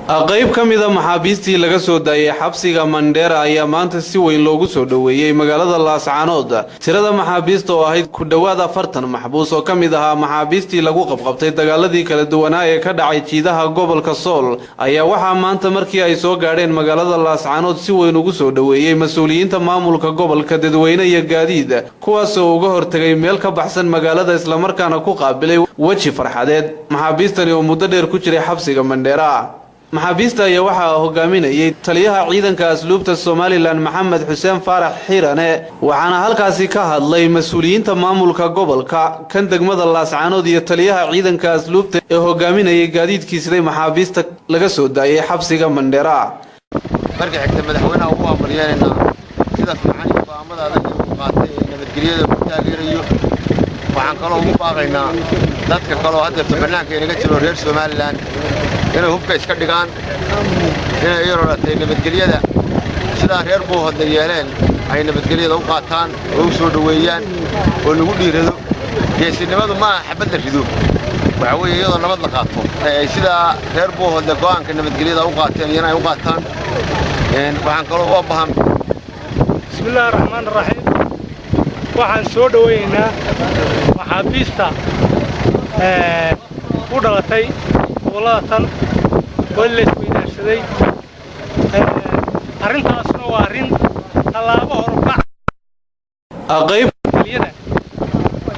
qayb ka mid ah maxaabiistii laga soo daayay xabsiga Mandheera ayaa maanta si weyn loogu soo dhaweeyay magaalada Laascaanood. Tirada maxaabiista oo ahayd ku dhawaad 40 maxbuus oo ka mid ah maxaabiistii lagu qabqabtay dagaaladii kala duwanaa ee ka dhacay jiidaha gobolka Sool ayaa waxa maanta markii ay soo gaadheen magaalada Laascaanood si weyn ugu soo dhaweeyay mas'uuliyiinta maamulka gobolka dadweyne iyo gaadiid kuwaas oo uga hortagay meel ka baxsan magaalada isla markaana ku qaabilay waji farxadeed maxaabiistani oo muddo dheer ku jiray xabsiga Mandheera. maxaabiista ayaa waxaa hogaaminayay taliyaha ciidanka asluubta Somaliland Maxamed Xuseen Faarax Xiirane waxaana halkaasi ka hadlay mas'uuliyiinta maamulka gobolka kan degmada Laascaanood iyo taliyaha ciidanka asluubta ee hogaaminayay gaadiidkiisa maxaabiista laga soo daayay xabsiga Mandheera. markii xigta madaxweynaha uu amaryeena sida fiican go'aamada adag ee qaatay nabadgelyada ku taageerayo waxaan kaloo ugu baaqaynaa dadka kaloo hadda banaanka inaga jiro reer Somaliland inay hubka iska dhigaan inay yaraatay nabadgelyada sida reer buu hadda yeeleen ay nabadgelyada u qaataan oo u soo dhaweeyaan oo lagu dhiirado geesinimadu ma xabad la rido waxa weeye iyadoo nabad la qaato ay sida reer buu hadda go'aanka nabadgelyada u qaateen inay u qaataan waxaan kaloo u baahan bismillaahir rahmaanir rahiim waxaan soo dhaweeynaa maxaabiista u dhalatay gobolada wala isweydaarsaday arrintaasna waa arrin talaabo horkac qayb kaliyada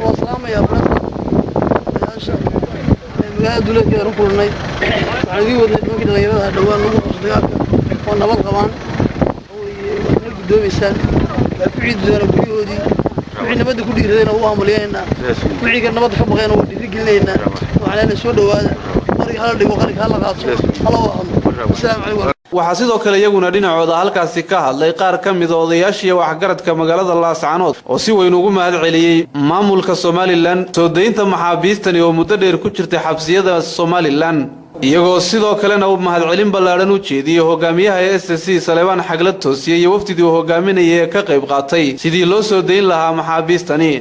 oo salaamaya barasha magaalada dawladda aan ku kulnay waxaan idin wadnay nimankii dhalinyarada dhawaan lagu qasdayaalka oo nabad qabaan oo ay gudoomisan ciidana gurigoodii wixii nabadda ku dhiiradayna u aamuliyayna wixii nabadda ka baqayna oo dhiirigelinayna waxaan soo dhawaada waxaa sidoo kale iyaguna dhinacooda halkaasi ka hadlay qaar ka mid ah odayaashii waxgaradka magaalada Laascaanood oo si weyn ugu mahad celiyay maamulka Somaliland soo deynta maxaabiistani oo muddo dheer ku jirtay xabsiyada Somaliland iyagoo sidoo kalena u mahad celin ballaaran u jeediyay hogaamiyaha SSC Saleebaan Xaglad Toosiye iyo wafdidii uu hogaaminayay ka qayb qaatay sidii loo soo deyn lahaa maxaabiistani.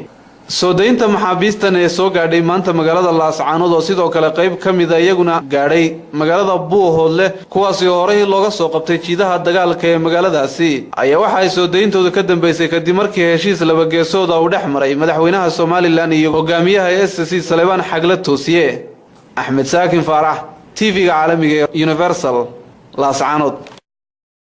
soo deynta maxaabiistan ee soo gaadhay maanta magaalada Laascaanood oo sidoo kale qayb ka mid ah iyaguna gaadhay magaalada Buuhoodle kuwaas oo horey looga soo qabtay jiidaha dagaalka ee magaaladaasi ayaa waxa ay soo deyntooda ka dambeysay kadib markii heshiis laba geesood uu dhex maray madaxweynaha Somaliland iyo hogaamiyaha SSC Saleebaan Xaglad Toosiye. Axmed Saakin Faarax TV-ga caalamiga Universal Laascaanood.